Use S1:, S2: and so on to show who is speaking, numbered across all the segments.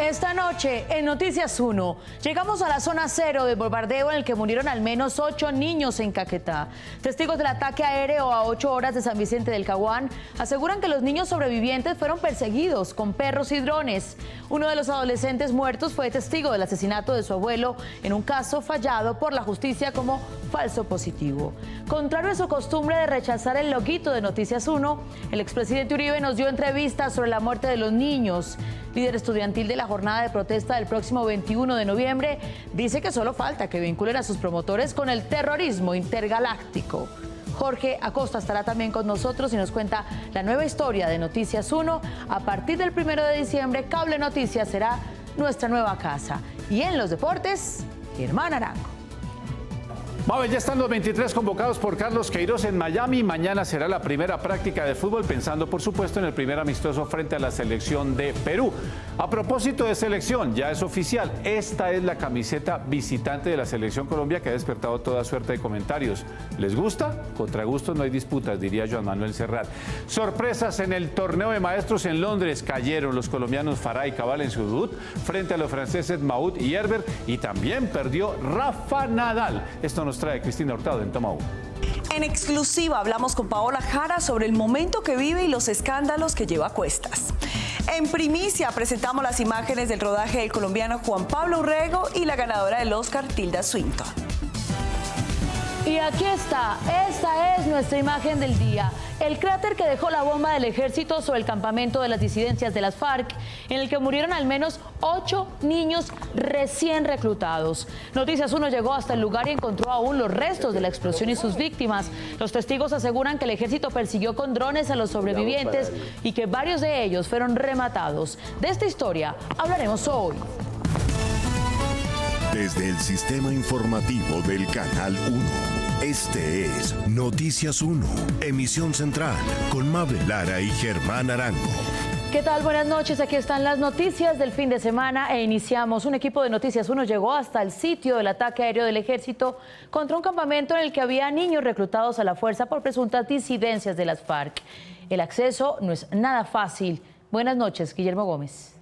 S1: Esta noche, en Noticias 1, llegamos a la zona cero del bombardeo en el que murieron al menos 8 niños en Caquetá. Testigos del ataque aéreo a 8 horas de San Vicente del Caguán aseguran que los niños sobrevivientes fueron perseguidos con perros y drones. Uno de los adolescentes muertos fue testigo del asesinato de su abuelo en un caso fallado por la justicia como falso positivo. Contrario a su costumbre de rechazar el loguito de Noticias 1, el expresidente Uribe nos dio entrevistas sobre la muerte de los niños. Líder estudiantil de la jornada de protesta del próximo 21 de noviembre, dice que solo falta que vinculen a sus promotores con el terrorismo intergaláctico. Jorge Acosta estará también con nosotros y nos cuenta la nueva historia de Noticias 1. A partir del 1 de diciembre, Cable Noticias será nuestra nueva casa. Y en los deportes, Germán Arango.
S2: Mabel, ya están los 23 convocados por Carlos Queiroz en Miami. Mañana será la primera práctica de fútbol, pensando por supuesto en el primer amistoso frente a la selección de Perú. A propósito de selección, ya es oficial, esta es la camiseta visitante de la selección Colombia que ha despertado toda suerte de comentarios. ¿Les gusta? Contra gustos no hay disputas, diría Joan Manuel Serrat. Sorpresas en el torneo de maestros en Londres. Cayeron los colombianos Farah y Cabal en su debut frente a los franceses Mahut y Herbert, y también perdió Rafa Nadal. Esto nos trae Cristina Hurtado en Toma 1.
S3: En exclusiva hablamos con Paola Jara sobre el momento que vive y los escándalos que lleva a cuestas. En primicia presentamos las imágenes del rodaje del colombiano Juan Pablo Urrego y la ganadora del Oscar, Tilda Swinton.
S1: Y aquí está, esta es nuestra imagen del día. El cráter que dejó la bomba del ejército sobre el campamento de las disidencias de las FARC, en el que murieron al menos 8 niños recién reclutados. Noticias 1 llegó hasta el lugar y encontró aún los restos de la explosión y sus víctimas. Los testigos aseguran que el ejército persiguió con drones a los sobrevivientes y que varios de ellos fueron rematados. De esta historia hablaremos hoy.
S4: Desde el sistema informativo del Canal 1, este es Noticias 1, emisión central, con Mabel Lara y Germán Arango.
S1: ¿Qué tal? Buenas noches, aquí están las noticias del fin de semana e iniciamos. Un equipo de Noticias 1 llegó hasta el sitio del ataque aéreo del ejército contra un campamento en el que había niños reclutados a la fuerza por presuntas disidencias de las FARC. El acceso no es nada fácil. Buenas noches, Guillermo Gómez.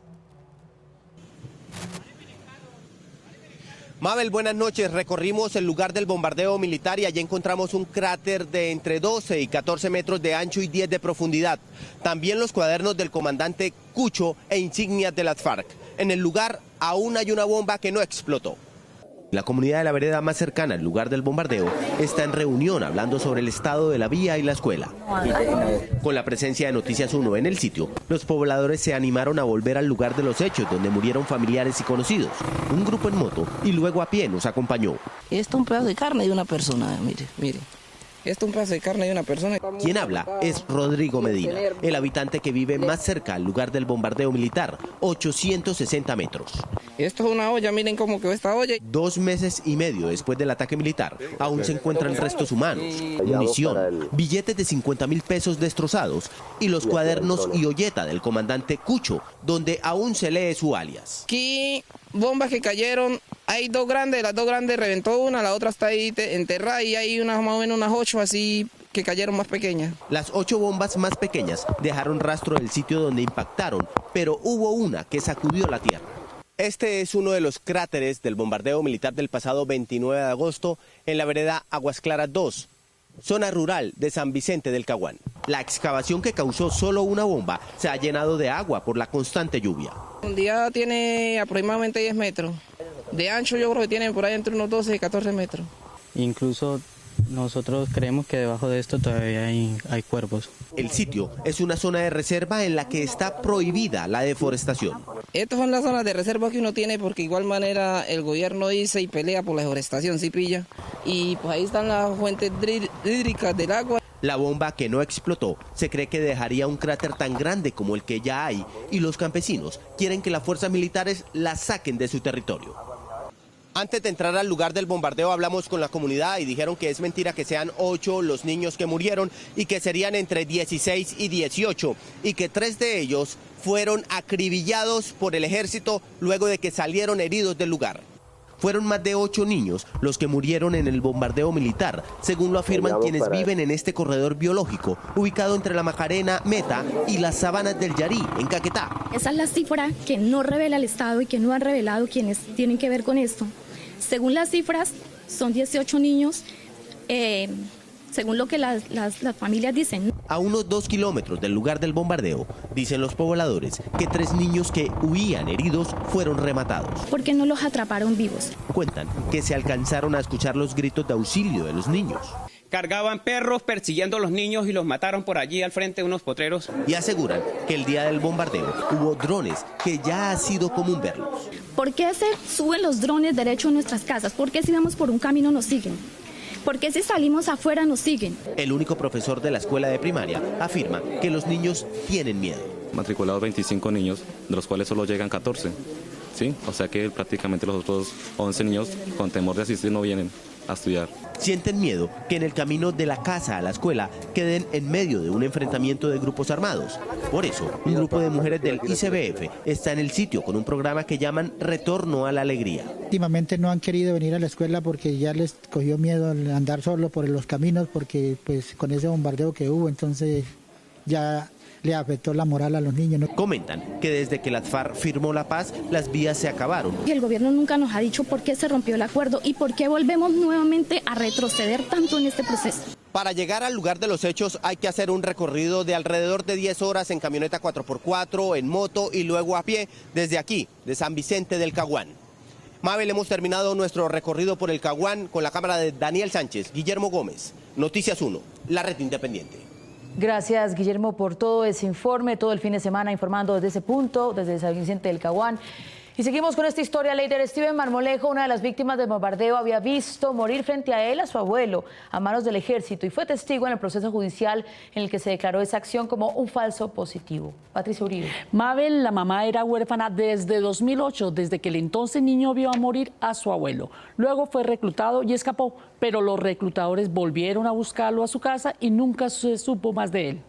S5: Mabel, buenas noches. Recorrimos el lugar del bombardeo militar y allí encontramos un cráter de entre 12 y 14 metros de ancho y 10 de profundidad. También los cuadernos del comandante Cucho e insignias de las FARC. En el lugar aún hay una bomba que no explotó. La comunidad de la vereda más cercana al lugar del bombardeo está en reunión hablando sobre el estado de la vía y la escuela. Con la presencia de Noticias 1 en el sitio, los pobladores se animaron a volver al lugar de los hechos donde murieron familiares y conocidos. Un grupo en moto y luego a pie nos acompañó.
S6: Esto es un pedazo de carne de una persona, mire. Esto es un pedazo de carne de una persona.
S5: Quien habla es Rodrigo Medina, el habitante que vive más cerca al lugar del bombardeo militar, 860 metros.
S6: Esto es una olla, miren cómo quedó esta olla.
S5: 2 meses y medio después del ataque militar, aún se encuentran restos humanos, munición, billetes de 50.000 pesos destrozados y los cuadernos y olleta del comandante Cucho, donde aún se lee su alias.
S6: Aquí bombas que cayeron, hay 2 grandes, las 2 grandes reventó una, la otra está ahí enterrada y hay unas más o menos unas 8 así que cayeron más pequeñas.
S5: Las 8 bombas más pequeñas dejaron rastro del sitio donde impactaron, pero hubo una que sacudió la tierra. Este es uno de los cráteres del bombardeo militar del pasado 29 de agosto en la vereda Aguas Claras 2, zona rural de San Vicente del Caguán. La excavación que causó solo una bomba se ha llenado de agua por la constante lluvia.
S6: Un día tiene aproximadamente 10 metros. De ancho yo creo que tiene por ahí entre unos 12 y 14 metros.
S7: Incluso nosotros creemos que debajo de esto todavía hay cuerpos.
S5: El sitio es una zona de reserva en la que está prohibida la deforestación.
S6: Estas son las zonas de reserva que uno tiene porque igual manera el gobierno dice y pelea por la deforestación, ¿sí pilla? Y pues ahí están las fuentes hídricas del agua.
S5: La bomba que no explotó se cree que dejaría un cráter tan grande como el que ya hay y los campesinos quieren que las fuerzas militares la saquen de su territorio. Antes de entrar al lugar del bombardeo hablamos con la comunidad y dijeron que es mentira que sean 8 los niños que murieron y que serían entre 16 y 18 y que 3 de ellos fueron acribillados por el ejército luego de que salieron heridos del lugar. Fueron más de 8 niños los que murieron en el bombardeo militar, según lo afirman quienes viven en este corredor biológico, ubicado entre la Macarena, Meta y las sabanas del Yarí, en Caquetá.
S8: Esa es la cifra que no revela el Estado y que no han revelado quienes tienen que ver con esto. Según las cifras, son 18 niños, según lo que las familias dicen.
S5: A unos 2 kilómetros del lugar del bombardeo, dicen los pobladores que 3 niños que huían heridos fueron rematados.
S8: ¿Por qué no los atraparon vivos?
S5: Cuentan que se alcanzaron a escuchar los gritos de auxilio de los niños.
S9: Cargaban perros persiguiendo a los niños y los mataron por allí al frente de unos potreros.
S5: Y aseguran que el día del bombardeo hubo drones que ya ha sido común verlos.
S8: ¿Por qué se suben los drones derecho a nuestras casas? ¿Por qué si vamos por un camino nos siguen? ¿Por qué si salimos afuera nos siguen?
S5: El único profesor de la escuela de primaria afirma que los niños tienen miedo.
S10: Matriculados 25 niños, de los cuales solo llegan 14. ¿Sí? O sea que prácticamente los otros 11 niños con temor de asistir no vienen a estudiar.
S5: Sienten miedo que en el camino de la casa a la escuela queden en medio de un enfrentamiento de grupos armados. Por eso, un grupo de mujeres del ICBF está en el sitio con un programa que llaman Retorno a la Alegría.
S11: Últimamente no han querido venir a la escuela porque ya les cogió miedo andar solo por los caminos, porque pues con ese bombardeo que hubo, entonces ya le afectó la moral a los niños, ¿no?
S5: Comentan que desde que la FARC firmó la paz, las vías se acabaron.
S8: Y el gobierno nunca nos ha dicho por qué se rompió el acuerdo y por qué volvemos nuevamente a retroceder tanto en este proceso.
S5: Para llegar al lugar de los hechos hay que hacer un recorrido de alrededor de 10 horas en camioneta 4x4, en moto y luego a pie desde aquí, de San Vicente del Caguán. Mabel, hemos terminado nuestro recorrido por el Caguán con la cámara de Daniel Sánchez, Guillermo Gómez, Noticias 1, la red independiente.
S1: Gracias, Guillermo, por todo ese informe, todo el fin de semana informando desde ese punto, desde San Vicente del Caguán. Y seguimos con esta historia. Leider Steven Marmolejo, una de las víctimas del bombardeo, había visto morir frente a él a su abuelo a manos del ejército y fue testigo en el proceso judicial en el que se declaró esa acción como un falso positivo. Patricia Uribe.
S12: Mabel, la mamá, era huérfana desde 2008, desde que el entonces niño vio a morir a su abuelo. Luego fue reclutado y escapó, pero los reclutadores volvieron a buscarlo a su casa y nunca se supo más de él.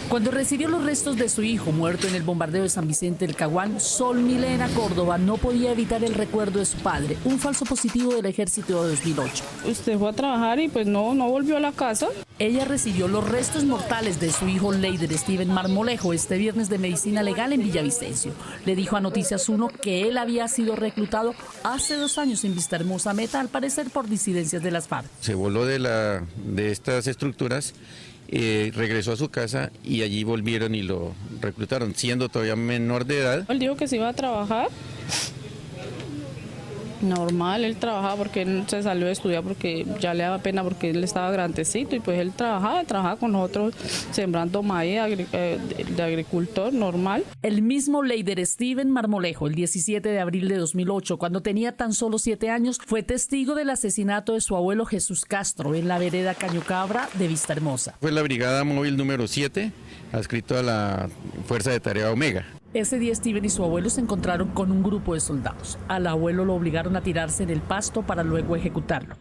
S12: Cuando recibió los restos de su hijo muerto en el bombardeo de San Vicente del Caguán, Sol Milena Córdoba no podía evitar el recuerdo de su padre, un falso positivo del ejército de 2008.
S13: Usted fue a trabajar y pues no volvió a la casa.
S12: Ella recibió los restos mortales de su hijo Leider Steven Marmolejo este viernes de medicina legal en Villavicencio. Le dijo a Noticias 1 que él había sido reclutado hace 2 años en Vistahermosa, Meta, al parecer por disidencias de las FARC.
S14: Se voló de estas estructuras. Regresó a su casa y allí volvieron y lo reclutaron, siendo todavía menor de edad.
S13: Él dijo que se iba a trabajar. Normal, él trabajaba porque él se salió de estudiar porque ya le daba pena porque él estaba grandecito y pues él trabajaba con nosotros sembrando maíz de agricultor normal.
S12: El mismo Leider Steven Marmolejo, el 17 de abril de 2008, cuando tenía tan solo 7 años, fue testigo del asesinato de su abuelo Jesús Castro en la vereda Cañocabra de Vistahermosa.
S14: Fue la brigada móvil número 7, adscrito a la Fuerza de Tarea Omega.
S12: Ese día Steven y su abuelo se encontraron con un grupo de soldados. Al abuelo lo obligaron a tirarse en el pasto para luego ejecutarlo.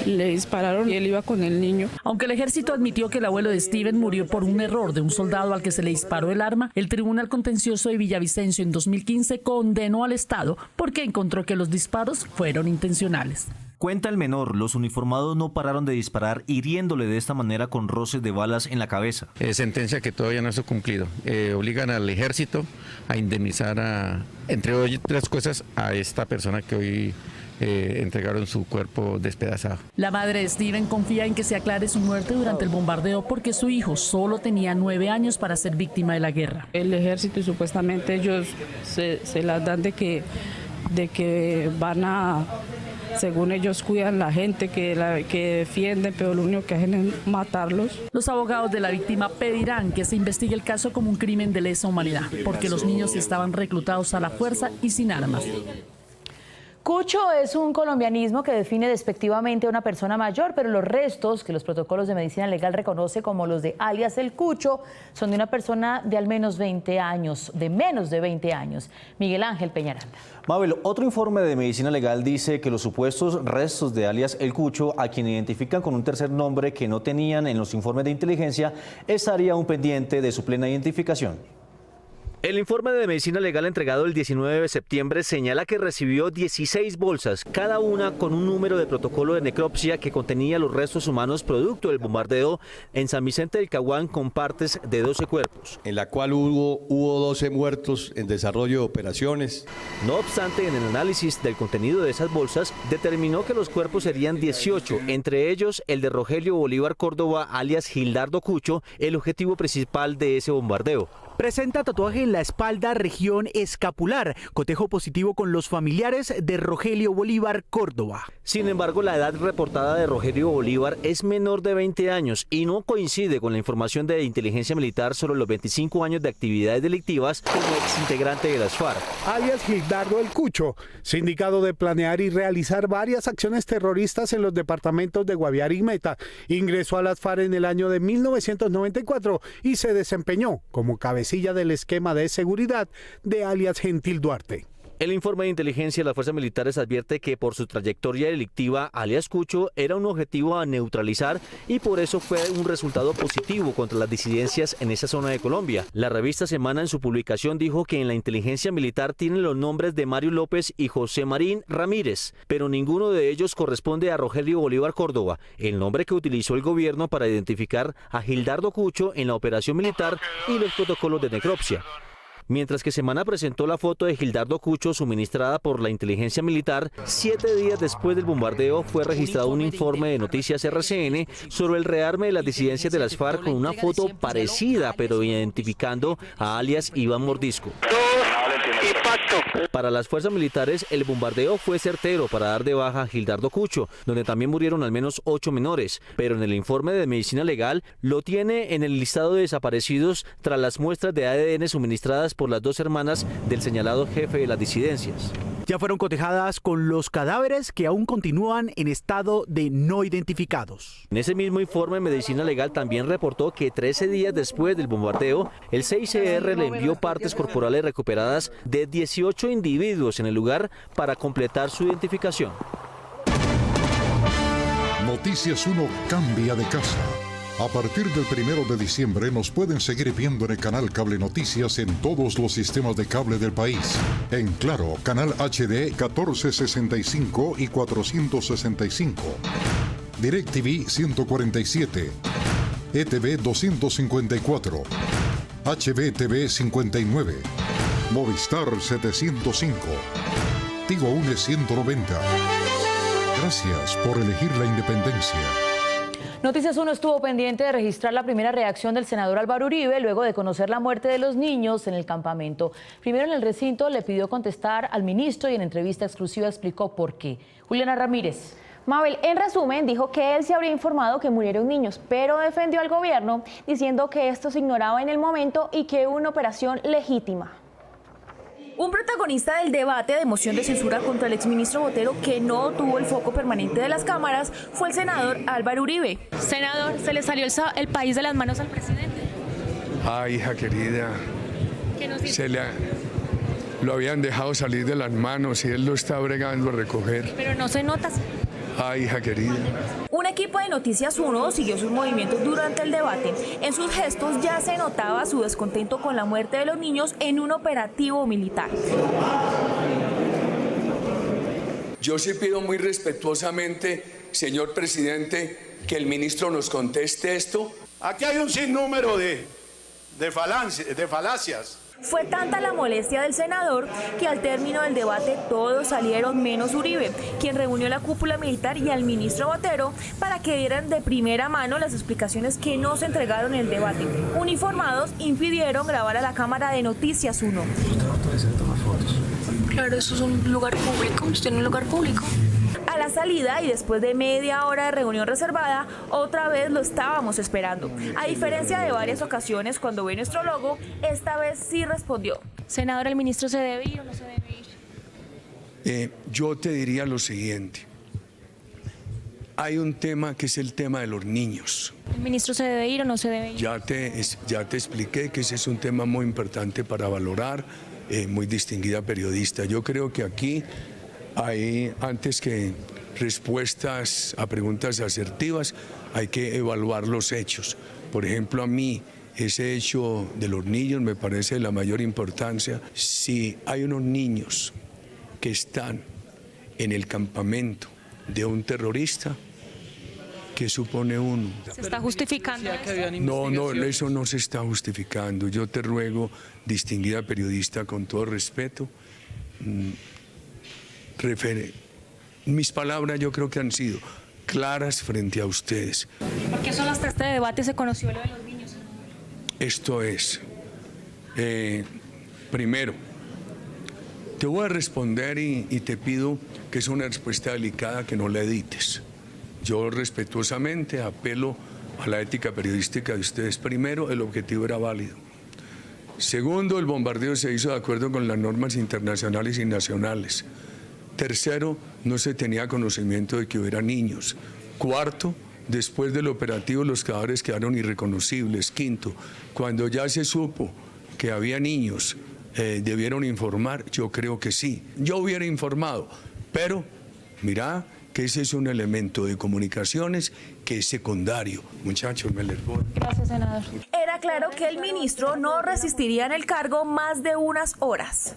S13: Le dispararon y él iba con el niño.
S12: Aunque el ejército admitió que el abuelo de Steven murió por un error de un soldado al que se le disparó el arma, el Tribunal Contencioso de Villavicencio en 2015 condenó al Estado porque encontró que los disparos fueron intencionales.
S15: Cuenta el menor, los uniformados no pararon de disparar, hiriéndole de esta manera con roces de balas en la cabeza.
S14: Sentencia que todavía no se ha cumplido. Obligan al ejército a indemnizar, entre otras cosas, a esta persona que hoy entregaron su cuerpo despedazado.
S12: La madre de Steven confía en que se aclare su muerte durante el bombardeo porque su hijo solo tenía 9 años para ser víctima de la guerra.
S13: El ejército, y supuestamente ellos se las dan de que van a... Según ellos cuidan la gente que defienden, pero lo único que hacen es matarlos.
S12: Los abogados de la víctima pedirán que se investigue el caso como un crimen de lesa humanidad, porque los niños estaban reclutados a la fuerza y sin armas.
S1: Cucho es un colombianismo que define despectivamente a una persona mayor, pero los restos que los protocolos de medicina legal reconoce como los de alias el Cucho son de una persona de al menos 20 años, de menos de 20 años. Miguel Ángel Peñaranda.
S15: Mabel, otro informe de medicina legal dice que los supuestos restos de alias el Cucho, a quien identifican con un tercer nombre que no tenían en los informes de inteligencia, estaría aún pendiente de su plena identificación. El informe de medicina legal entregado el 19 de septiembre señala que recibió 16 bolsas, cada una con un número de protocolo de necropsia que contenía los restos humanos producto del bombardeo en San Vicente del Caguán con partes de 12 cuerpos.
S16: En la cual hubo 12 muertos en desarrollo de operaciones.
S15: No obstante, en el análisis del contenido de esas bolsas, determinó que los cuerpos serían 18, entre ellos el de Rogelio Bolívar Córdoba, alias Gildardo Cucho, el objetivo principal de ese bombardeo.
S17: Presenta tatuaje en la espalda región escapular, cotejo positivo con los familiares de Rogelio Bolívar Córdoba.
S15: Sin embargo, la edad reportada de Rogelio Bolívar es menor de 20 años y no coincide con la información de inteligencia militar sobre los 25 años de actividades delictivas como exintegrante de las FARC.
S18: Alias Gildardo el Cucho, sindicado de planear y realizar varias acciones terroristas en los departamentos de Guaviare y Meta, ingresó a las FARC en el año de 1994 y se desempeñó como cabecilla del esquema de seguridad de alias Gentil Duarte.
S15: El informe de inteligencia de las fuerzas militares advierte que por su trayectoria delictiva, alias Cucho era un objetivo a neutralizar y por eso fue un resultado positivo contra las disidencias en esa zona de Colombia. La revista Semana en su publicación dijo que en la inteligencia militar tienen los nombres de Mario López y José Marín Ramírez, pero ninguno de ellos corresponde a Rogelio Bolívar Córdoba, el nombre que utilizó el gobierno para identificar a Gildardo Cucho en la operación militar y los protocolos de necropsia. Mientras que Semana presentó la foto de Gildardo Cucho suministrada por la inteligencia militar, 7 días después del bombardeo fue registrado un informe de Noticias RCN sobre el rearme de las disidencias de las FARC con una foto parecida, pero identificando a alias Iván Mordisco. Para las fuerzas militares, el bombardeo fue certero para dar de baja a Gildardo Cucho, donde también murieron al menos 8 menores, pero en el informe de medicina legal lo tiene en el listado de desaparecidos tras las muestras de ADN suministradas por las 2 hermanas del señalado jefe de las disidencias.
S17: Ya fueron cotejadas con los cadáveres que aún continúan en estado de no identificados.
S15: En ese mismo informe, Medicina Legal también reportó que 13 días después del bombardeo, el CICR le envió partes corporales recuperadas de 18 individuos en el lugar para completar su identificación.
S19: Noticias 1 cambia de casa. A partir del 1 de diciembre nos pueden seguir viendo en el canal Cable Noticias en todos los sistemas de cable del país. En Claro, canal HD 1465 y 465. DirecTV 147. ETV 254. HBTV 59. Movistar 705. Tigo Une 190. Gracias por elegir la independencia.
S1: Noticias 1 estuvo pendiente de registrar la primera reacción del senador Álvaro Uribe luego de conocer la muerte de los niños en el campamento. Primero en el recinto le pidió contestar al ministro y en entrevista exclusiva explicó por qué. Juliana Ramírez.
S20: Mabel, en resumen, dijo que él se habría informado que murieron niños, pero defendió al gobierno diciendo que esto se ignoraba en el momento y que hubo una operación legítima. Un protagonista del debate de moción de censura contra el exministro Botero que no tuvo el foco permanente de las cámaras fue el senador Álvaro Uribe. Senador, ¿se le salió el país de las manos al presidente?
S21: Ay, hija querida,
S20: ¿Qué nos dice?
S21: Lo habían dejado salir de las manos y él lo está bregando a recoger.
S20: Pero no se nota.
S21: Ay, hija querida.
S20: Un equipo de Noticias 1 siguió sus movimientos durante el debate. En sus gestos ya se notaba su descontento con la muerte de los niños en un operativo militar.
S21: Yo sí pido muy respetuosamente, señor presidente, que el ministro nos conteste esto.
S22: Aquí hay un sinnúmero de falacias.
S20: Fue tanta la molestia del senador que al término del debate todos salieron menos Uribe, quien reunió a la cúpula militar y al ministro Botero para que dieran de primera mano las explicaciones que no se entregaron en el debate. Uniformados impidieron grabar a la cámara de Noticias 1.
S23: Claro, eso es un lugar público, usted en un lugar público.
S20: A la salida y después de media hora de reunión reservada, otra vez lo estábamos esperando. A diferencia de varias ocasiones cuando ve nuestro logo, esta vez sí respondió. Senador, ¿el ministro se debe ir o no se debe ir?
S21: Yo te diría lo siguiente. Hay un tema que es el tema de los niños.
S20: ¿El ministro se debe ir o no se debe ir?
S21: Ya te expliqué que ese es un tema muy importante para valorar, muy distinguida periodista. Yo creo que aquí hay, antes que respuestas a preguntas asertivas, hay que evaluar los hechos. Por ejemplo, a mí Ese hecho de los niños me parece de la mayor importancia. Si hay unos niños que están en el campamento de un terrorista, ¿qué supone uno?
S23: ¿Se está justificando?
S21: No, eso no se está justificando. Yo te ruego, distinguida periodista, con todo respeto, mis palabras yo creo que han sido claras frente a ustedes.
S23: ¿Por qué solo hasta este debate se conoció lo de los niños?
S21: Esto es, primero, te voy a responder y te pido que es una respuesta delicada, que no la edites. Yo respetuosamente apelo a la ética periodística de ustedes. Primero, el objetivo era válido. Segundo, el bombardeo se hizo de acuerdo con las normas internacionales y nacionales. Tercero, no se tenía conocimiento de que hubiera niños. Cuarto, después del operativo los cadáveres quedaron irreconocibles. Quinto, cuando ya se supo que había niños, debieron informar. Yo creo que sí. Yo hubiera informado, pero mira que ese es un elemento de comunicaciones que es secundario. Muchachos, me les voy.
S20: Gracias, senador. Era claro que el ministro no resistiría en el cargo más de unas horas.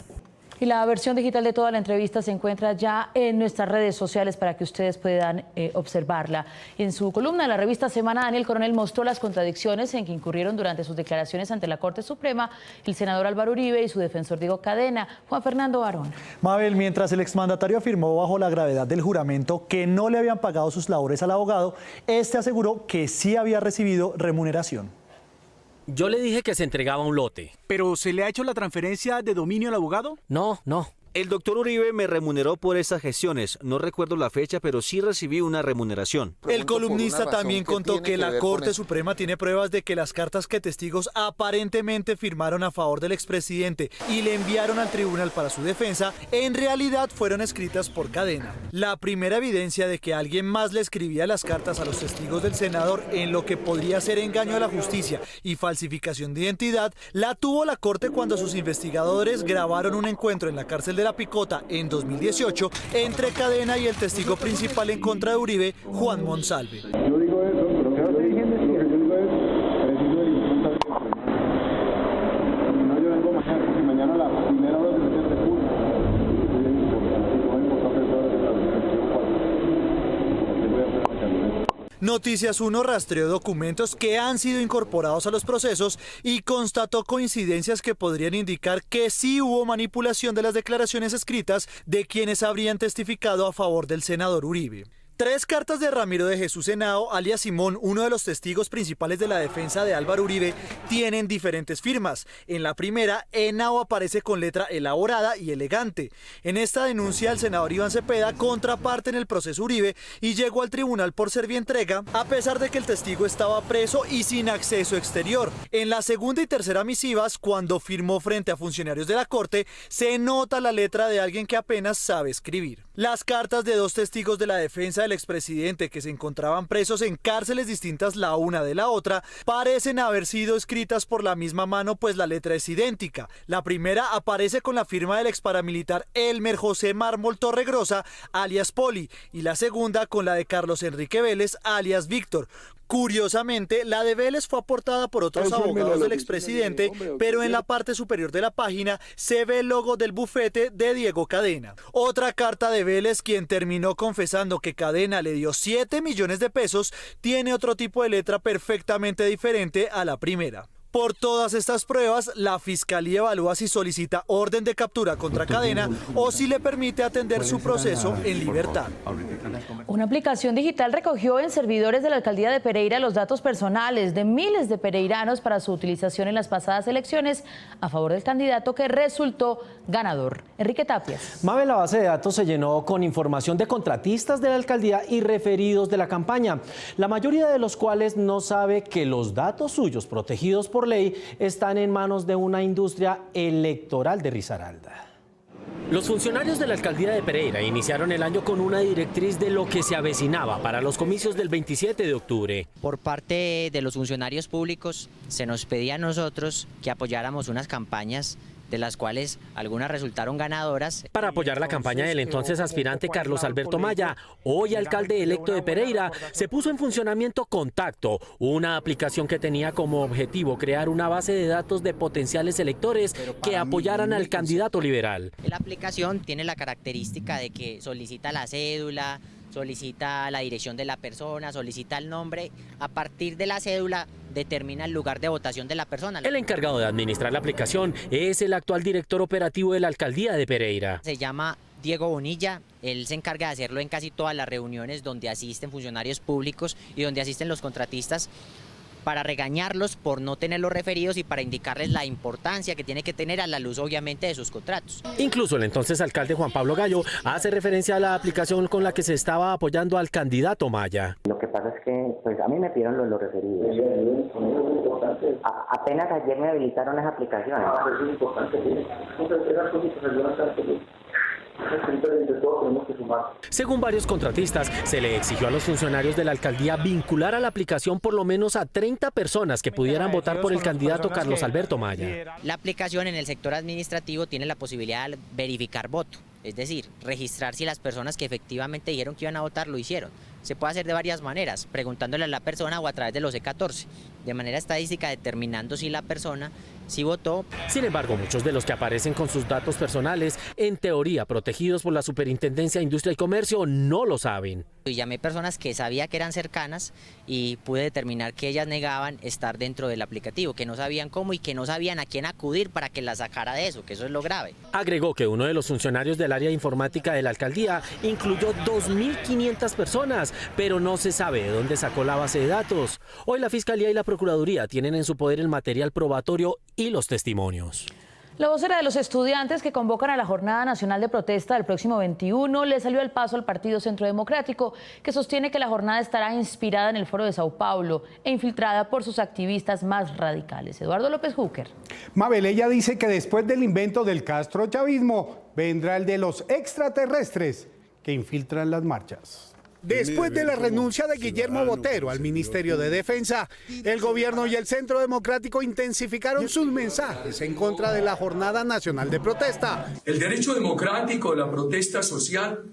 S1: Y la versión digital de toda la entrevista se encuentra ya en nuestras redes sociales para que ustedes puedan observarla. En su columna de la revista Semana, Daniel Coronel mostró las contradicciones en que incurrieron durante sus declaraciones ante la Corte Suprema el senador Álvaro Uribe y su defensor Diego Cadena. Juan Fernando Barón.
S2: Mabel, mientras el exmandatario afirmó bajo la gravedad del juramento que no le habían pagado sus labores al abogado, este aseguró que sí había recibido remuneración.
S3: Yo le dije que se entregaba un lote.
S17: ¿Pero se le ha hecho la transferencia de dominio al abogado?
S3: No.
S15: El doctor Uribe me remuneró por esas gestiones. No recuerdo la fecha, pero sí recibí una remuneración.
S2: El columnista también contó que la Corte Suprema tiene pruebas de que las cartas que testigos aparentemente firmaron a favor del expresidente y le enviaron al tribunal para su defensa, en realidad fueron escritas por Cadena. La primera evidencia de que alguien más le escribía las cartas a los testigos del senador en lo que podría ser engaño a la justicia y falsificación de identidad, la tuvo la Corte cuando sus investigadores grabaron un encuentro en la cárcel de La Picota en 2018 entre Cadena y el testigo principal en contra de Uribe, Juan Monsalve.
S4: Yo digo eso, pero lo que yo digo es preciso de limpieza del problema. No, yo vengo mañana, si mañana a la primera hora se mete el recurso.
S2: Noticias 1 rastreó documentos que han sido incorporados a los procesos y constató coincidencias que podrían indicar que sí hubo manipulación de las declaraciones escritas de quienes habrían testificado a favor del senador Uribe. 3 cartas de Ramiro de Jesús Henao, alias Simón, uno de los testigos principales de la defensa de Álvaro Uribe, tienen diferentes firmas. En la primera, Henao aparece con letra elaborada y elegante. En esta denuncia, el senador Iván Cepeda contraparte en el proceso Uribe y llegó al tribunal por servientrega, a pesar de que el testigo estaba preso y sin acceso exterior. En la segunda y tercera misivas, cuando firmó frente a funcionarios de la Corte, se nota la letra de alguien que apenas sabe escribir. Las cartas de 2 testigos de la defensa del expresidente que se encontraban presos en cárceles distintas la una de la otra parecen haber sido escritas por la misma mano, pues la letra es idéntica. La primera aparece con la firma del exparamilitar Elmer José Mármol Torregrosa, alias Poli, y la segunda con la de Carlos Enrique Vélez, alias Víctor. Curiosamente, la de Vélez fue aportada por otros abogados del expresidente, pero en la parte superior de la página se ve el logo del bufete de Diego Cadena. Otra carta de Vélez, quien terminó confesando que Cadena le dio 7 millones de pesos, tiene otro tipo de letra perfectamente diferente a la primera. Por todas estas pruebas, la Fiscalía evalúa si solicita orden de captura contra Cadena o si le permite atender su proceso en libertad.
S1: Una aplicación digital recogió en servidores de la Alcaldía de Pereira los datos personales de miles de pereiranos para su utilización en las pasadas elecciones a favor del candidato que resultó ganador. Enrique Tapias.
S24: Mabel, la base de datos se llenó con información de contratistas de la alcaldía y referidos de la campaña, la mayoría de los cuales no sabe que los datos suyos protegidos por ley están en manos de una industria electoral de Risaralda.
S3: Los funcionarios de la alcaldía de Pereira iniciaron el año con una directriz de lo que se avecinaba para los comicios del 27 de octubre.
S25: Por parte de los funcionarios públicos se nos pedía a nosotros que apoyáramos unas campañas
S6: de las cuales algunas resultaron ganadoras.
S3: Para apoyar la campaña del entonces aspirante Carlos Alberto Maya, hoy alcalde electo de Pereira, se puso en funcionamiento Contacto, una aplicación que tenía como objetivo crear una base de datos de potenciales electores que apoyaran al candidato liberal.
S6: La aplicación tiene la característica de que solicita la cédula, solicita la dirección de la persona, solicita el nombre. A partir de la cédula determina el lugar de votación de la persona.
S3: El encargado de administrar la aplicación es el actual director operativo de la alcaldía de Pereira.
S6: Se llama Diego Bonilla, él se encarga de hacerlo en casi todas las reuniones donde asisten funcionarios públicos y donde asisten los contratistas, para regañarlos por no tenerlos referidos y para indicarles la importancia que tiene que tener a la luz obviamente de sus contratos.
S3: Incluso el entonces alcalde Juan Pablo Gallo hace referencia a la aplicación con la que se estaba apoyando al candidato Maya.
S7: Lo que pasa es que pues a mí me pidieron los referidos. Apenas ayer me habilitaron esa aplicación.
S4: Es importante,
S3: Según varios contratistas, se le exigió a los funcionarios de la alcaldía vincular a la aplicación por lo menos a 30 personas que pudieran votar por el candidato Carlos Alberto Maya.
S6: La aplicación en el sector administrativo tiene la posibilidad de verificar voto, es decir, registrar si las personas que efectivamente dijeron que iban a votar lo hicieron. Se puede hacer de varias maneras, preguntándole a la persona o a través de los E14, de manera estadística determinando si la persona sí votó.
S3: Sin embargo, muchos de los que aparecen con sus datos personales, en teoría protegidos por la Superintendencia de Industria y Comercio, no lo saben.
S6: Y llamé personas que sabía que eran cercanas y pude determinar que ellas negaban estar dentro del aplicativo, que no sabían cómo y que no sabían a quién acudir para que la sacara de eso, que eso es lo grave.
S3: Agregó que uno de los funcionarios del área informática de la alcaldía incluyó 2.500 personas, pero no se sabe de dónde sacó la base de datos. Hoy la Fiscalía y la Procuraduría tienen en su poder el material probatorio y los testimonios.
S1: La vocera de los estudiantes que convocan a la Jornada Nacional de Protesta del próximo 21 le salió al paso al Partido Centro Democrático, que sostiene que la jornada estará inspirada en el Foro de Sao Paulo e infiltrada por sus activistas más radicales. Eduardo López Júquer.
S18: Mabel, ella dice que después del invento del castrochavismo vendrá el de los extraterrestres que infiltran las marchas. Después de la renuncia de Guillermo Botero al Ministerio de Defensa, el gobierno y el Centro Democrático intensificaron sus mensajes en contra de la Jornada Nacional de Protesta.
S21: El derecho democrático de la protesta social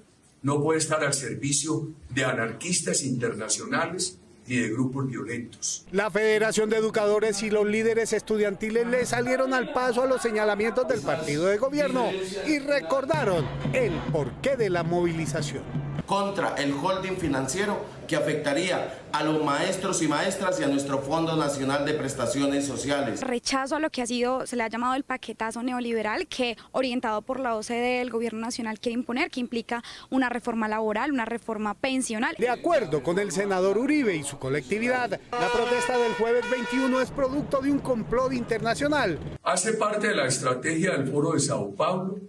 S21: no puede estar al servicio de anarquistas internacionales ni de grupos violentos.
S18: La Federación de Educadores y los líderes estudiantiles le salieron al paso a los señalamientos del partido de gobierno y recordaron el porqué de la movilización.
S9: Contra el holding financiero que afectaría a los maestros y maestras y a nuestro Fondo Nacional de Prestaciones Sociales.
S10: Rechazo a lo que se le ha llamado el paquetazo neoliberal que, orientado por la OCDE, el gobierno nacional quiere imponer, que implica una reforma laboral, una reforma pensional.
S18: De acuerdo con el senador Uribe y su colectividad, la protesta del jueves 21 es producto de un complot internacional.
S21: Hace parte de la estrategia del Foro de Sao Paulo,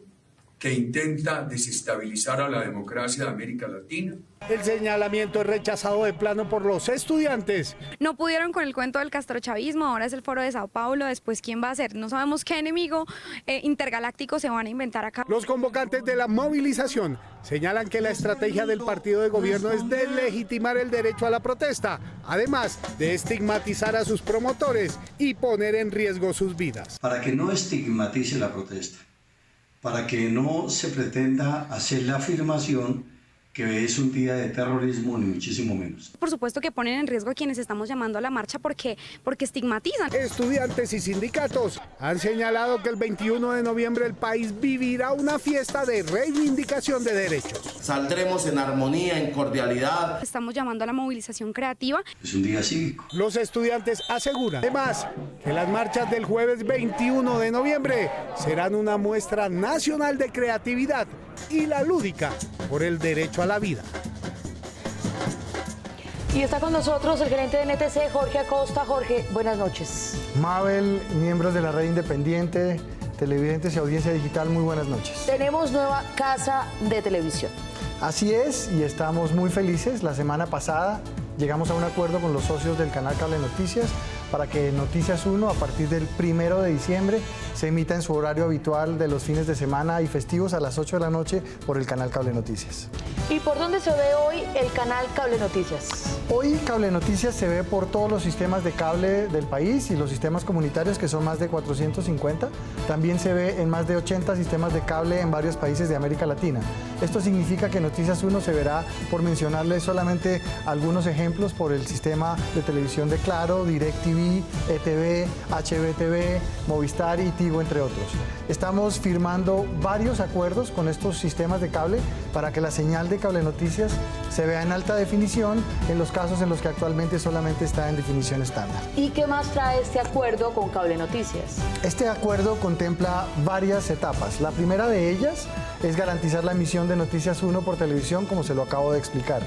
S21: que intenta desestabilizar a la democracia de América Latina.
S18: El señalamiento es rechazado de plano por los estudiantes.
S10: No pudieron con el cuento del castrochavismo, ahora es el Foro de Sao Paulo, después ¿quién va a ser? No sabemos qué enemigo intergaláctico se van a inventar acá.
S18: Los convocantes de la movilización señalan que la estrategia del partido de gobierno es deslegitimar el derecho a la protesta, además de estigmatizar a sus promotores y poner en riesgo sus vidas.
S25: Para que no estigmatice la protesta, para que no se pretenda hacer la afirmación que es un día de terrorismo, ni muchísimo menos.
S10: Por supuesto que ponen en riesgo a quienes estamos llamando a la marcha porque estigmatizan.
S18: Estudiantes y sindicatos han señalado que el 21 de noviembre el país vivirá una fiesta de reivindicación de derechos.
S9: Saldremos en armonía, en cordialidad.
S10: Estamos llamando a la movilización creativa.
S25: Es un día cívico.
S18: Los estudiantes aseguran, además, que las marchas del jueves 21 de noviembre serán una muestra nacional de creatividad y la lúdica por el derecho a la vida.
S1: Y está con nosotros el gerente de NTC, Jorge Acosta. Jorge, buenas noches.
S26: Mabel, miembros de la red independiente, televidentes y audiencia digital, muy buenas noches.
S1: Tenemos nueva casa de televisión.
S26: Así es, y estamos muy felices. La semana pasada llegamos a un acuerdo con los socios del canal Cable Noticias para que Noticias 1 a partir del 1 de diciembre se emita en su horario habitual de los fines de semana y festivos a las 8 de la noche por el canal Cable Noticias.
S1: ¿Y por dónde se ve hoy el canal Cable Noticias?
S26: Hoy Cable Noticias se ve por todos los sistemas de cable del país y los sistemas comunitarios, que son más de 450. También se ve en más de 80 sistemas de cable en varios países de América Latina. Esto significa que Noticias 1 se verá, por mencionarles solamente algunos ejemplos, por el sistema de televisión de Claro, DirecTV, ETV, HBTV, Movistar y Tigo, entre otros. Estamos firmando varios acuerdos con estos sistemas de cable para que la señal de Cable Noticias se vea en alta definición en los casos en los que actualmente solamente está en definición estándar.
S1: ¿Y qué más trae este acuerdo con Cable Noticias?
S26: Este acuerdo contempla varias etapas. La primera de ellas es garantizar la emisión de Noticias 1 por televisión, como se lo acabo de explicar.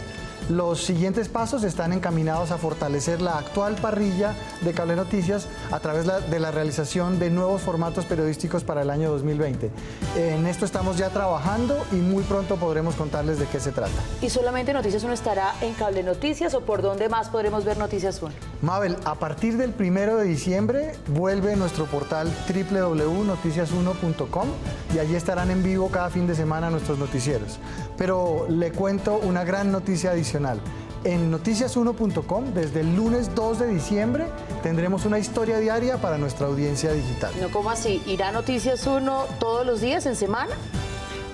S26: Los siguientes pasos están encaminados a fortalecer la actual parrilla de Cable Noticias a través de la realización de nuevos formatos periodísticos para el año 2020. En esto estamos ya trabajando y muy pronto podremos contarles de qué se trata.
S1: ¿Y solamente Noticias 1 estará en Cable Noticias o por dónde más podremos ver Noticias 1?
S26: Mabel, a partir del 1 de diciembre vuelve nuestro portal www.noticias1.com y allí estarán en vivo cada fin de semana nuestros noticieros. Pero le cuento una gran noticia adicional. En noticias1.com, desde el lunes 2 de diciembre, tendremos una historia diaria para nuestra audiencia digital.
S1: No, ¿cómo así? ¿Irá Noticias 1 todos los días en semana?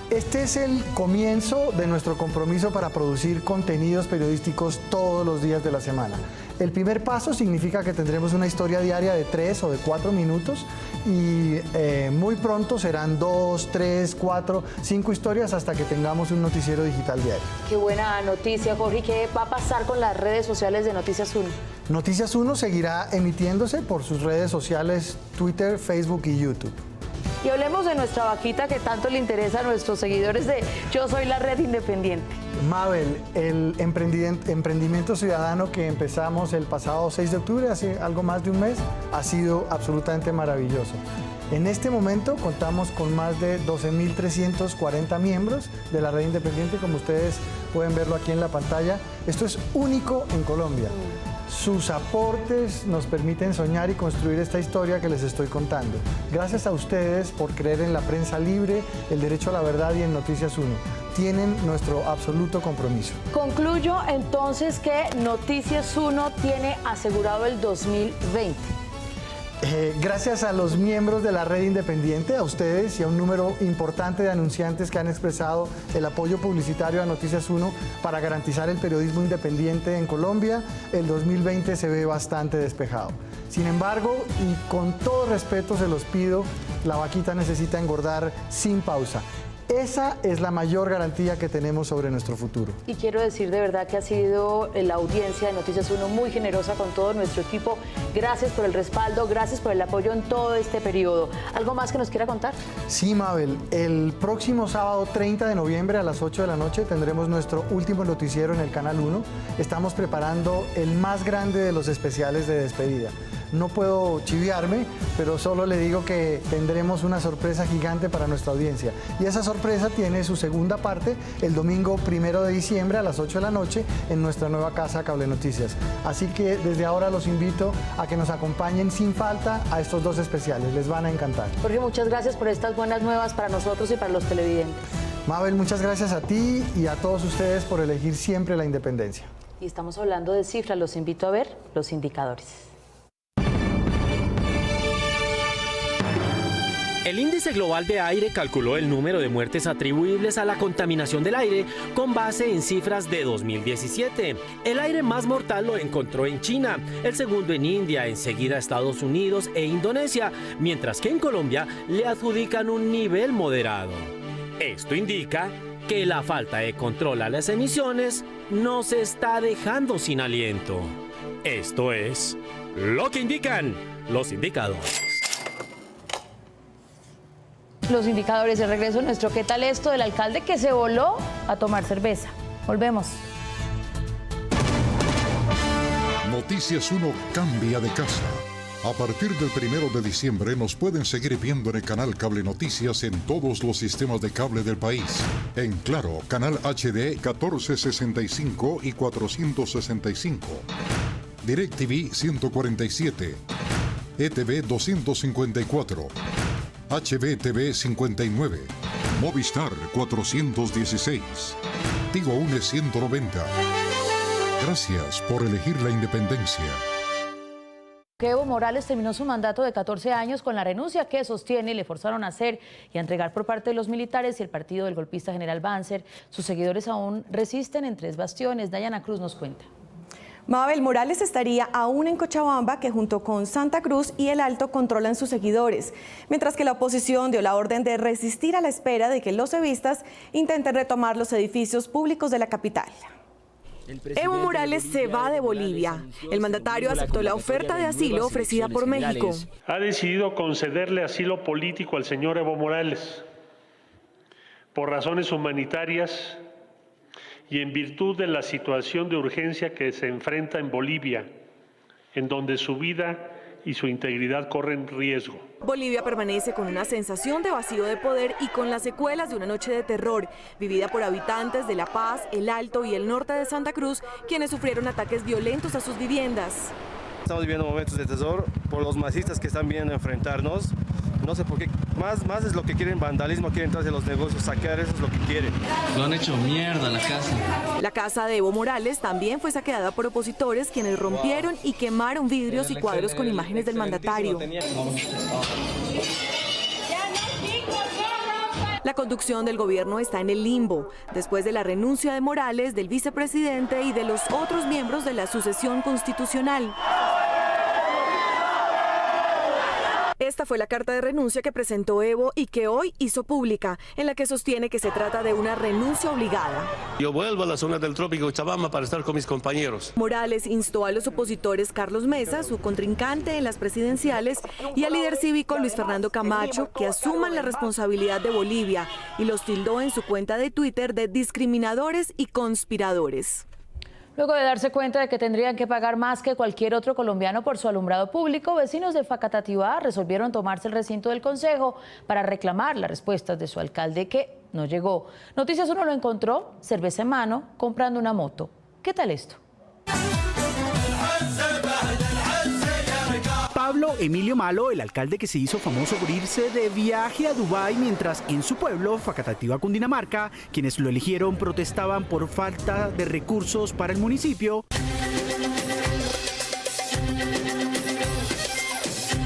S26: Este es el comienzo de nuestro compromiso para producir contenidos periodísticos todos los días de la semana. El primer paso significa que tendremos una historia diaria de 3 o de 4 minutos y muy pronto serán 2, 3, 4, 5 historias hasta que tengamos un noticiero digital diario.
S1: Qué buena noticia, Jorge. ¿Qué va a pasar con las redes sociales de Noticias 1?
S26: Noticias 1 seguirá emitiéndose por sus redes sociales Twitter, Facebook y YouTube.
S1: Y hablemos de nuestra vaquita que tanto le interesa a nuestros seguidores de Yo Soy la Red Independiente.
S26: Mabel, el emprendimiento ciudadano que empezamos el pasado 6 de octubre, hace algo más de un mes, ha sido absolutamente maravilloso. En este momento contamos con más de 12.340 miembros de la Red Independiente, como ustedes pueden verlo aquí en la pantalla. Esto es único en Colombia. Sus aportes nos permiten soñar y construir esta historia que les estoy contando. Gracias a ustedes por creer en la prensa libre, el derecho a la verdad y en Noticias 1. Tienen nuestro absoluto compromiso.
S1: Concluyo entonces que Noticias 1 tiene asegurado el 2020.
S26: Gracias a los miembros de la Red Independiente, a ustedes y a un número importante de anunciantes que han expresado el apoyo publicitario a Noticias 1 para garantizar el periodismo independiente en Colombia, el 2020 se ve bastante despejado. Sin embargo, y con todo respeto se los pido, la vaquita necesita engordar sin pausa. Esa es la mayor garantía que tenemos sobre nuestro futuro.
S1: Y quiero decir de verdad que ha sido la audiencia de Noticias 1 muy generosa con todo nuestro equipo. Gracias por el respaldo, gracias por el apoyo en todo este periodo. ¿Algo más que nos quiera contar?
S26: Sí, Mabel. El próximo sábado 30 de noviembre a las 8 de la noche tendremos nuestro último noticiero en el Canal 1. Estamos preparando el más grande de los especiales de despedida. No puedo chiviarme, pero solo le digo que tendremos una sorpresa gigante para nuestra audiencia. Y esa sorpresa tiene su segunda parte el domingo 1 de diciembre a las 8 de la noche en nuestra nueva casa Cable Noticias. Así que desde ahora los invito a que nos acompañen sin falta a estos dos especiales. Les van a encantar.
S1: Jorge, muchas gracias por estas buenas nuevas para nosotros y para los televidentes.
S26: Mabel, muchas gracias a ti y a todos ustedes por elegir siempre la independencia.
S1: Y estamos hablando de cifras. Los invito a ver los indicadores.
S3: El Índice Global de Aire calculó el número de muertes atribuibles a la contaminación del aire con base en cifras de 2017. El aire más mortal lo encontró en China, el segundo en India, enseguida Estados Unidos e Indonesia, mientras que en Colombia le adjudican un nivel moderado. Esto indica que la falta de control a las emisiones nos está dejando sin aliento. Esto es lo que indican los indicadores.
S1: Los indicadores de regreso nuestro. ¿Qué tal esto del alcalde que se voló a tomar cerveza? Volvemos.
S19: Noticias 1 cambia de casa. A partir del 1 de diciembre nos pueden seguir viendo en el canal Cable Noticias en todos los sistemas de cable del país. En Claro, canal HD 1465 y 465. DirecTV 147, ETV 254, HBTV 59, Movistar 416, Tigo Une 190. Gracias por elegir la independencia.
S1: Evo Morales terminó su mandato de 14 años con la renuncia que sostiene le forzaron a hacer y a entregar por parte de los militares y el partido del golpista general Banzer. Sus seguidores aún resisten en 3 bastiones. Dayana Cruz nos cuenta.
S5: Mabel, Morales estaría aún en Cochabamba, que junto con Santa Cruz y El Alto controlan sus seguidores, mientras que la oposición dio la orden de resistir a la espera de que los evistas intenten retomar los edificios públicos de la capital. Evo Morales se va de Bolivia. El mandatario aceptó la oferta de asilo ofrecida por México.
S8: Ha decidido concederle asilo político al señor Evo Morales por razones humanitarias y en virtud de la situación de urgencia que se enfrenta en Bolivia, en donde su vida y su integridad corren riesgo.
S5: Bolivia permanece con una sensación de vacío de poder y con las secuelas de una noche de terror, vivida por habitantes de La Paz, El Alto y el norte de Santa Cruz, quienes sufrieron ataques violentos a sus viviendas.
S11: Estamos viviendo momentos de terror por los masistas que están viendo a enfrentarnos. No sé por qué, más es lo que quieren, vandalismo, quieren entrar en los negocios, saquear, eso es lo que quieren.
S12: Lo han hecho mierda la casa.
S5: La casa de Evo Morales también fue saqueada por opositores quienes rompieron y quemaron vidrios y cuadros con imágenes del mandatario. La conducción del gobierno está en el limbo, después de la renuncia de Morales, del vicepresidente y de los otros miembros de la sucesión constitucional. Esta fue la carta de renuncia que presentó Evo y que hoy hizo pública, en la que sostiene que se trata de una renuncia obligada.
S12: Yo vuelvo a la zona del trópico de Cochabamba para estar con mis compañeros.
S5: Morales instó a los opositores Carlos Mesa, su contrincante en las presidenciales, y al líder cívico Luis Fernando Camacho, que asuman la responsabilidad de Bolivia, y los tildó en su cuenta de Twitter de discriminadores y conspiradores.
S1: Luego de darse cuenta de que tendrían que pagar más que cualquier otro colombiano por su alumbrado público, vecinos de Facatativá resolvieron tomarse el recinto del Consejo para reclamar las respuestas de su alcalde, que no llegó. Noticias 1 lo encontró, cerveza en mano, comprando una moto. ¿Qué tal esto?
S17: Pablo Emilio Malo, el alcalde que se hizo famoso por irse de viaje a Dubái mientras en su pueblo, Facatativá, Cundinamarca, quienes lo eligieron protestaban por falta de recursos para el municipio.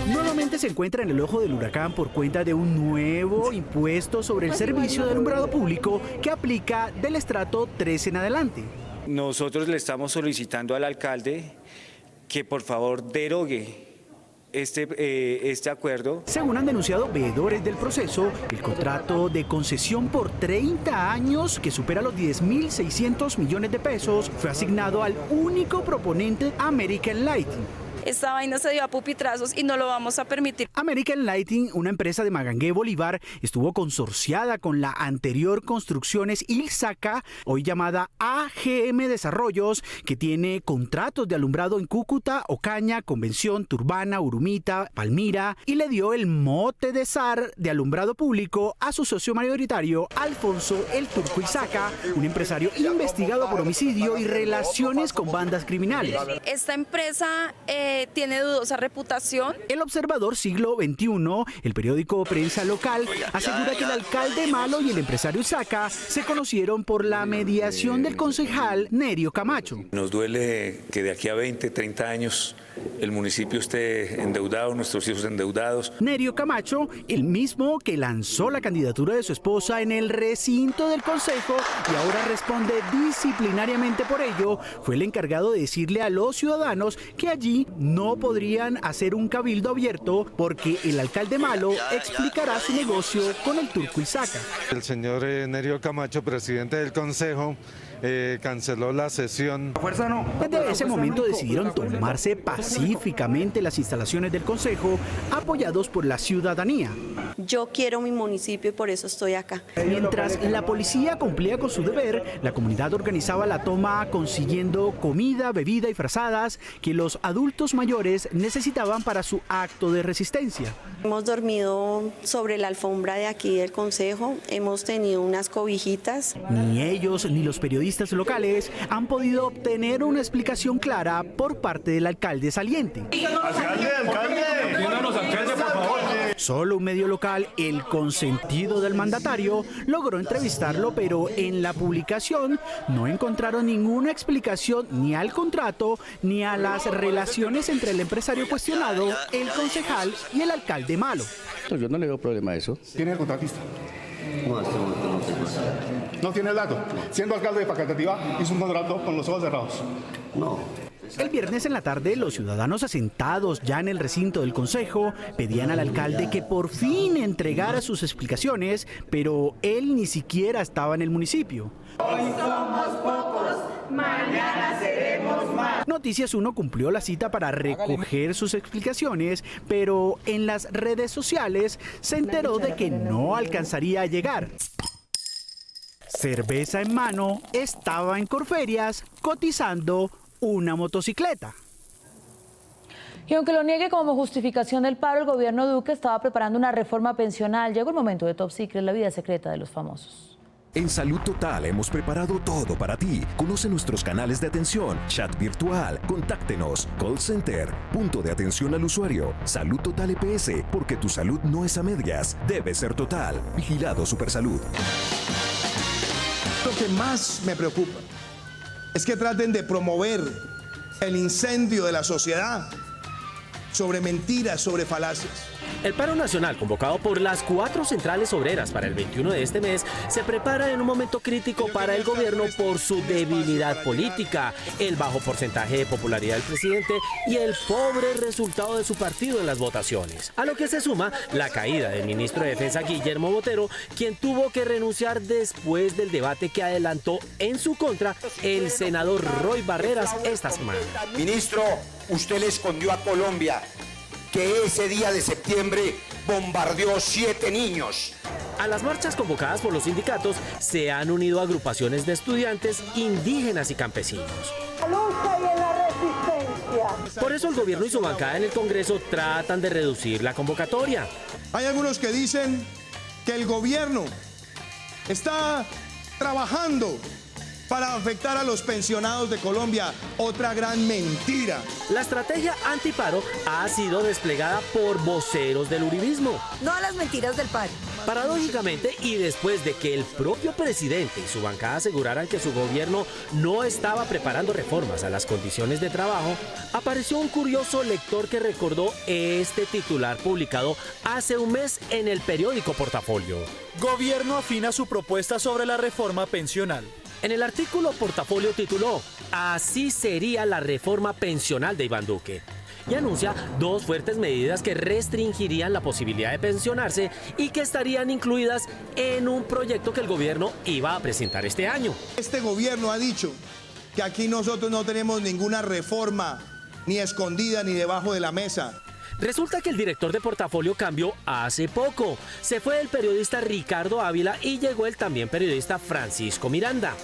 S17: Nuevamente se encuentra en el ojo del huracán por cuenta de un nuevo impuesto sobre el servicio de alumbrado público que aplica del estrato 3 en adelante.
S13: Nosotros le estamos solicitando al alcalde que por favor derogue este acuerdo.
S17: Según han denunciado veedores del proceso, el contrato de concesión por 30 años, que supera los 10.600 millones de pesos, fue asignado al único proponente, American Lighting.
S14: Esta vaina se dio a pupitrazos y no lo vamos a permitir.
S17: American Lighting, una empresa de Magangué, Bolívar, estuvo consorciada con la anterior Construcciones Ilzaca, hoy llamada AGM Desarrollos, que tiene contratos de alumbrado en Cúcuta, Ocaña, Convención, Turbana, Urumita, Palmira, y le dio el mote de zar de alumbrado público a su socio mayoritario, Alfonso El Turco Ilzaca, un empresario investigado por homicidio y relaciones con bandas criminales.
S14: Esta empresa tiene dudosa reputación.
S17: El Observador Siglo XXI, el periódico Prensa Local, asegura que el alcalde Malo y el empresario Ilzaca se conocieron por la mediación del concejal Nerio Camacho.
S27: Nos duele que de aquí a 20, 30 años el municipio esté endeudado, nuestros hijos endeudados.
S17: Nerio Camacho, el mismo que lanzó la candidatura de su esposa en el recinto del consejo y ahora responde disciplinariamente por ello, fue el encargado de decirle a los ciudadanos que allí no podrían hacer un cabildo abierto porque el alcalde Malo explicará su negocio con el Turco Ilzaca.
S28: El señor Nerio Camacho, presidente del consejo, canceló la sesión.
S17: Desde ese momento decidieron tomarse pacíficamente las instalaciones del consejo, apoyados por la ciudadanía.
S29: Yo quiero mi municipio y por eso estoy acá.
S17: Mientras la policía cumplía con su deber, la comunidad organizaba la toma consiguiendo comida, bebida y frazadas que los adultos mayores necesitaban para su acto de resistencia.
S29: Hemos dormido sobre la alfombra de aquí del Consejo, hemos tenido unas cobijitas.
S17: Ni ellos ni los periodistas locales han podido obtener una explicación clara por parte del alcalde saliente.
S28: ¡Alcalde! ¡Atiéndanos, alcalde, por favor!
S17: Solo un medio local, El Consentido del Mandatario, logró entrevistarlo, pero en la publicación no encontraron ninguna explicación ni al contrato ni a las relaciones entre el empresario cuestionado, el concejal y el alcalde malo.
S2: Yo no le veo problema a eso.
S28: ¿Tiene el contratista? ¿No tiene el dato? Siendo alcalde de Facatativá, hizo un contrato con los ojos cerrados.
S2: No.
S17: El viernes en la tarde, los ciudadanos asentados ya en el recinto del Consejo pedían al alcalde que por fin entregara sus explicaciones, pero él ni siquiera estaba en el municipio.
S4: Hoy somos pocos, mañana seremos más.
S17: Noticias 1 cumplió la cita para recoger sus explicaciones, pero en las redes sociales se enteró de que no alcanzaría a llegar. Cerveza en mano, estaba en Corferias cotizando una motocicleta.
S1: Y aunque lo niegue como justificación del paro, el gobierno Duque estaba preparando una reforma pensional. Llegó el momento de Top Secret, la vida secreta de los famosos.
S7: En Salud Total hemos preparado todo para ti. Conoce nuestros canales de atención, chat virtual, contáctenos, call center, punto de atención al usuario. Salud Total EPS, porque tu salud no es a medias, debe ser total. Vigilado Supersalud.
S15: Lo que más me preocupa es que traten de promover el incendio de la sociedad sobre mentiras, sobre falacias.
S3: El paro nacional, convocado por las 4 centrales obreras para el 21 de este mes, se prepara en un momento crítico para el gobierno por su debilidad política, el bajo porcentaje de popularidad del presidente y el pobre resultado de su partido en las votaciones. A lo que se suma la caída del ministro de Defensa Guillermo Botero, quien tuvo que renunciar después del debate que adelantó en su contra el senador Roy Barreras esta semana.
S16: Ministro, usted le escondió a Colombia que ese día de septiembre bombardeó 7 niños.
S3: A las marchas convocadas por los sindicatos se han unido agrupaciones de estudiantes, indígenas y campesinos.
S4: La lucha y en la resistencia.
S3: Por eso el gobierno y su bancada en el Congreso tratan de reducir la convocatoria.
S15: Hay algunos que dicen que el gobierno está trabajando para afectar a los pensionados de Colombia. Otra gran mentira.
S3: La estrategia antiparo ha sido desplegada por voceros del uribismo.
S4: No a las mentiras del paro.
S3: Paradójicamente, y después de que el propio presidente y su bancada aseguraran que su gobierno no estaba preparando reformas a las condiciones de trabajo, apareció un curioso lector que recordó este titular publicado hace un mes en el periódico Portafolio.
S20: Gobierno afina su propuesta sobre la reforma pensional.
S3: En el artículo Portafolio tituló "Así sería la reforma pensional de Iván Duque" y anuncia 2 fuertes medidas que restringirían la posibilidad de pensionarse y que estarían incluidas en un proyecto que el gobierno iba a presentar este año.
S15: Este gobierno ha dicho que aquí nosotros no tenemos ninguna reforma, ni escondida ni debajo de la mesa.
S3: Resulta que el director de Portafolio cambió hace poco. Se fue el periodista Ricardo Ávila y llegó el también periodista Francisco Miranda.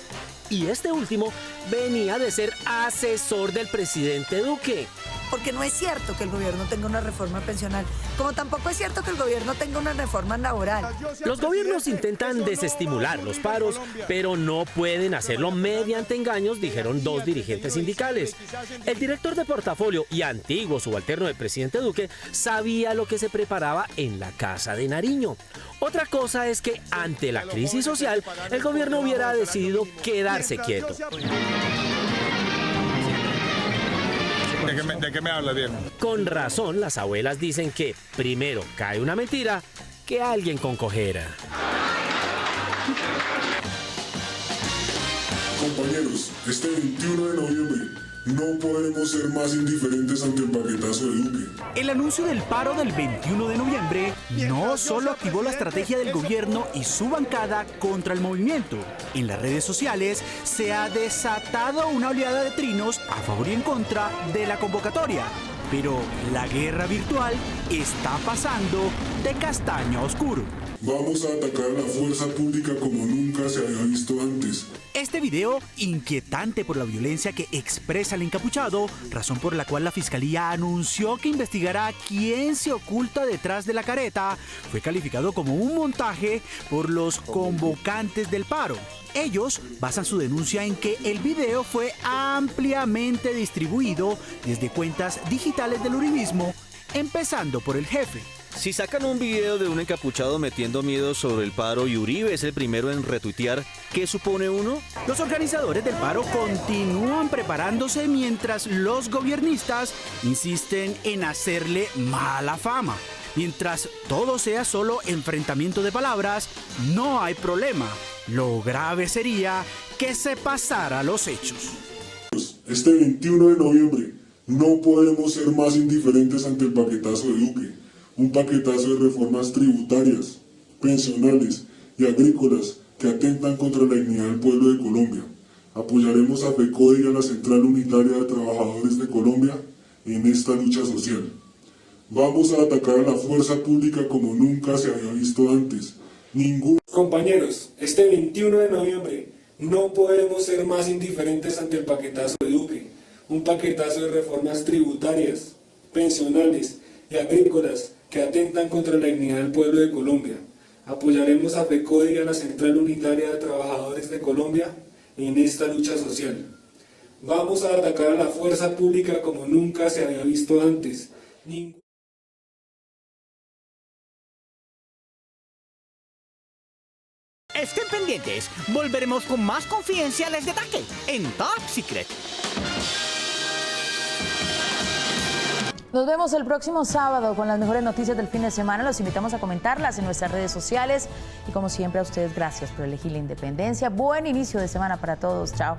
S3: Y este último venía de ser asesor del presidente Duque.
S4: Porque no es cierto que el gobierno tenga una reforma pensional, como tampoco es cierto que el gobierno tenga una reforma laboral.
S3: Los gobiernos intentan desestimular los paros, pero no pueden hacerlo mediante engaños, dijeron 2 dirigentes sindicales. El director de Portafolio y antiguo subalterno del presidente Duque sabía lo que se preparaba en la Casa de Nariño. Otra cosa es que ante la crisis social, el gobierno hubiera decidido quedarse quieto.
S15: ¿De qué me habla, viejo?
S3: Con razón, las abuelas dicen que primero cae una mentira que alguien con cojera.
S22: Compañeros, este 21 de noviembre no podemos ser más indiferentes ante el paquetazo de Duque.
S17: El anuncio del paro del 21 de noviembre no solo activó la estrategia del gobierno y su bancada contra el movimiento. En las redes sociales se ha desatado una oleada de trinos a favor y en contra de la convocatoria. Pero la guerra virtual está pasando de castaño a oscuro.
S22: Vamos a atacar a la fuerza pública como nunca se había visto antes.
S17: Este video, inquietante por la violencia que expresa el encapuchado, razón por la cual la Fiscalía anunció que investigará quién se oculta detrás de la careta, fue calificado como un montaje por los convocantes del paro. Ellos basan su denuncia en que el video fue ampliamente distribuido desde cuentas digitales del uribismo, empezando por el jefe.
S6: Si sacan un video de un encapuchado metiendo miedo sobre el paro y Uribe es el primero en retuitear, ¿qué supone uno?
S17: Los organizadores del paro continúan preparándose mientras los gobiernistas insisten en hacerle mala fama. Mientras todo sea solo enfrentamiento de palabras, no hay problema. Lo grave sería que se pasara a los hechos.
S22: Este 21 de noviembre no podemos ser más indiferentes ante el paquetazo de Duque. Un paquetazo de reformas tributarias, pensionales y agrícolas que atentan contra la dignidad del pueblo de Colombia. Apoyaremos a FECODE y a la Central Unitaria de Trabajadores de Colombia en esta lucha social. Vamos a atacar a la fuerza pública como nunca se había visto antes.
S9: Compañeros, este 21 de noviembre no podemos ser más indiferentes ante el paquetazo de Duque. Un paquetazo de reformas tributarias, pensionales y agrícolas que atentan contra la dignidad del pueblo de Colombia. Apoyaremos a FECODE y a la Central Unitaria de Trabajadores de Colombia en esta lucha social. Vamos a atacar a la fuerza pública como nunca se había visto antes.
S17: Estén pendientes, volveremos con más confidenciales de ataque en Top Secret.
S1: Nos vemos el próximo sábado con las mejores noticias del fin de semana. Los invitamos a comentarlas en nuestras redes sociales. Y como siempre, a ustedes, gracias por elegir la independencia. Buen inicio de semana para todos. Chao.